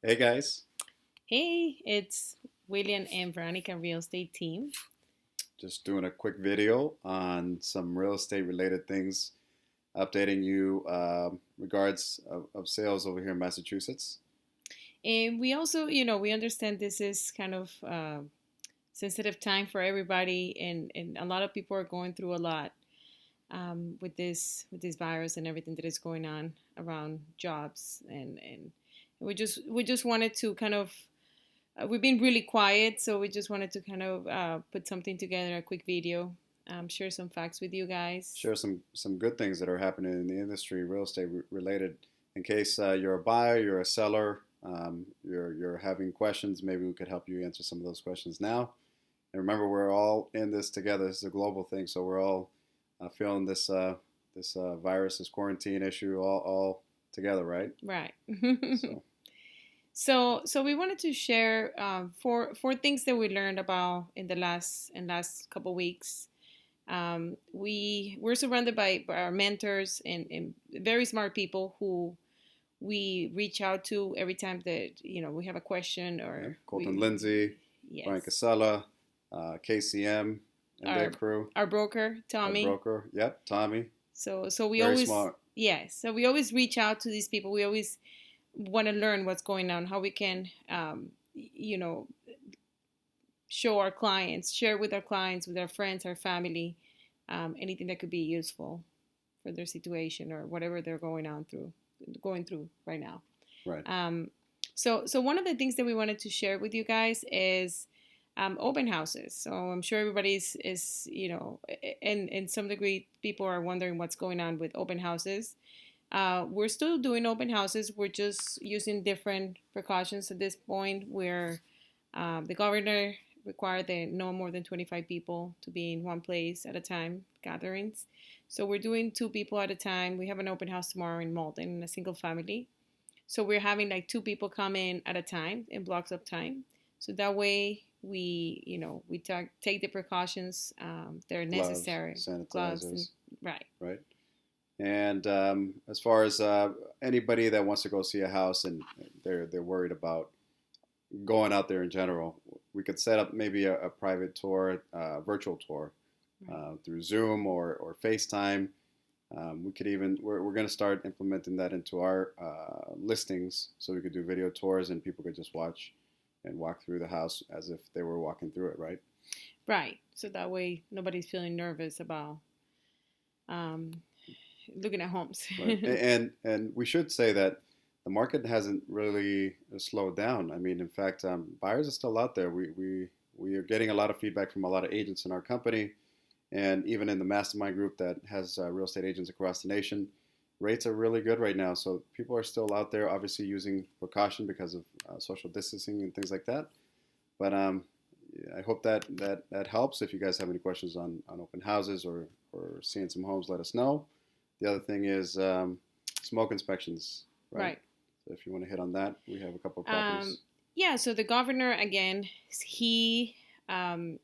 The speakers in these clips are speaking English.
Hey guys, Hey, it's William and Veronica Real Estate Team. just doing a quick video on some real estate related things, updating you regards of sales over here in Massachusetts. And we also, we understand this is kind of sensitive time for everybody, and a lot of people are going through a lot with this virus and everything that is going on around jobs, and we just wanted to kind of we've been really quiet, so we just wanted to kind of put something together, a quick video, share some facts with you guys. Share some good things that are happening in the industry, real estate related. In case you're a buyer, you're a seller, you're having questions, maybe we could help you answer some of those questions now. And remember, we're all in this together. This is a global thing, so we're all feeling this virus, this quarantine issue, all together, right? Right. So So we wanted to share four things that we learned about in the last couple weeks. We're surrounded by our mentors and very smart people who we reach out to every time that we have a question yeah, or Colton Lindsay, Brian yes, Casella, KCM, and their our crew. our broker Our Tommy. broker, yep, Tommy, So we very always smart. yes, so we always reach out to these people. We always want to learn what's going on, how we can you know show our clients, share with our clients, with our friends, our family, anything that could be useful for their situation or whatever they're going through right now. Right. So one of the things that we wanted to share with you guys is open houses. So I'm sure everybody's is in some degree people are wondering what's going on with open houses. We're still doing open houses. We're just using different precautions at this point. Where the governor required that no more than 25 people to be in one place at a time, gatherings. So we're doing two people at a time. We have an open house tomorrow in Malden in a single family. So we're having like two people come in at a time in blocks of time. So that way we take the precautions that are Gloves, necessary, gloves and sanitizers, right, right? And as far as anybody that wants to go see a house and they're worried about going out there in general, we could set up maybe a private tour, virtual tour right, through Zoom or FaceTime. We could even we're going to start implementing that into our listings, so we could do video tours and people could just watch and walk through the house as if they were walking through it, right? right. So that way nobody's feeling nervous about um, looking at homes. Right. And we should say that the market hasn't really slowed down. I mean, in fact, buyers are still out there. We are getting a lot of feedback from a lot of agents in our company, and even in the mastermind group that has real estate agents across the nation. Rates are really good right now, so people are still out there, obviously using precaution because of social distancing and things like that. But yeah, I hope that helps. If you guys have any questions on open houses or seeing some homes, let us know. The other thing is smoke inspections, right? Right. So if you want to hit on that, we have a couple of Um, properties. yeah, so the governor, again, he um,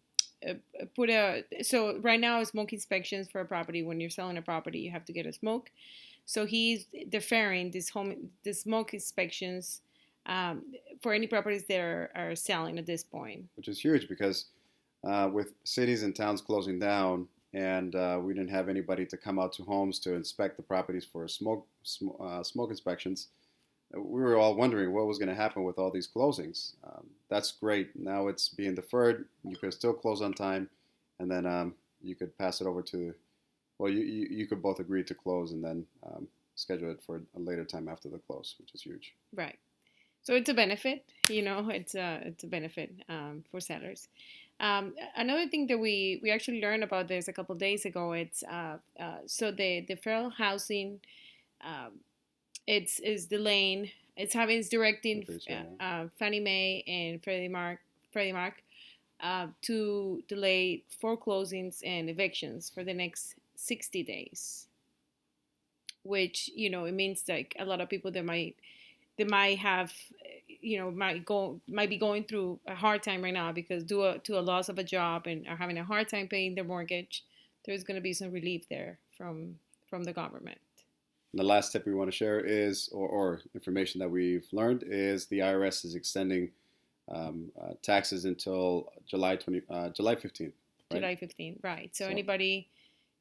put a. So right now, smoke inspections for a property, when you're selling a property, you have to get a smoke. So he's deferring the smoke inspections um, for any properties that are selling at this point. Which is huge because with cities and towns closing down, and we didn't have anybody to come out to homes to inspect the properties for smoke inspections. We were all wondering what was going to happen with all these closings. That's great. Now it's being deferred. You could still close on time, and then you could pass it over to. Well, you could both agree to close and then schedule it for a later time after the close, which is huge. Right. So it's a benefit, it's a benefit for sellers. Another thing that we actually learned about this a couple of days ago, it's so the federal housing, um, it's is delaying, it's directing Fannie Mae and Freddie Mac to delay foreclosings and evictions for the next 60 days, which it means like a lot of people that might have might be going through a hard time right now because due to a loss of a job and are having a hard time paying their mortgage. There's going to be some relief there from the government. And the last tip we want to share is, or information that we've learned is the IRS is extending taxes until July 15th, right? July 15th, right. So So anybody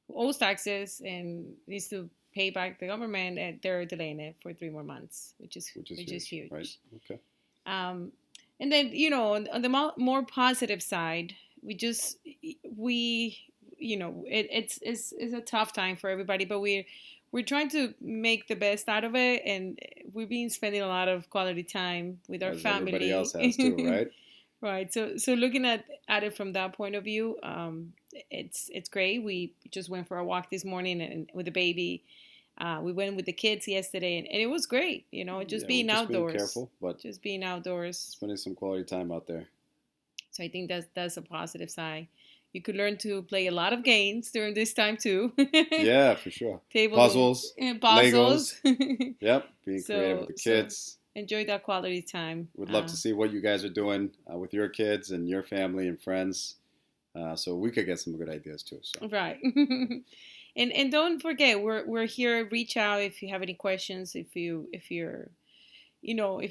who owes taxes and needs to pay back the government, they're delaying it for 3 more months, which is which is huge, right? huge. Okay. Um, and then on the more positive side, we it's a tough time for everybody, but we're trying to make the best out of it, and we've been spending a lot of quality time with our As everybody else family. has too, right? Right. So looking at it from that point of view, it's great. We just went for a walk this morning and with the baby. We went with the kids yesterday, and it was great. Just Yeah, we're being just being outdoors, careful, but just being outdoors. spending some quality time out there. So I think that's a positive side. You could learn to play a lot of games during this time too. Yeah, for sure. Table Puzzles, and Legos. puzzles. Yep, being creative with so the so kids. enjoy that quality time. Would love to see what you guys are doing with your kids and your family and friends, so we could get some good ideas too. So Right. And don't forget, we're here. Reach out if you have any questions. If you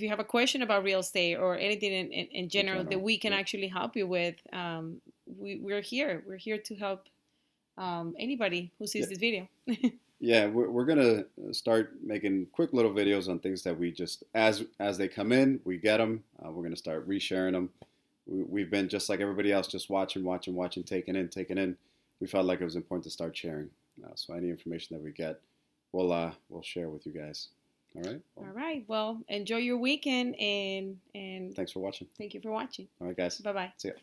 have a question about real estate or anything in in general that general, we can yep. actually help you with, we're here. We're here to help anybody who sees Yeah, this video. yeah, we're gonna start making quick little videos on things that we just as they come in, we get them. We're gonna start resharing them. We've been just like everybody else, just watching, taking in. We felt like it was important to start sharing. So any information that we get, we'll share with you guys. All right. All Well, right. Well, enjoy your weekend and thanks for watching. thank you for watching. All right, guys. Bye bye. See ya.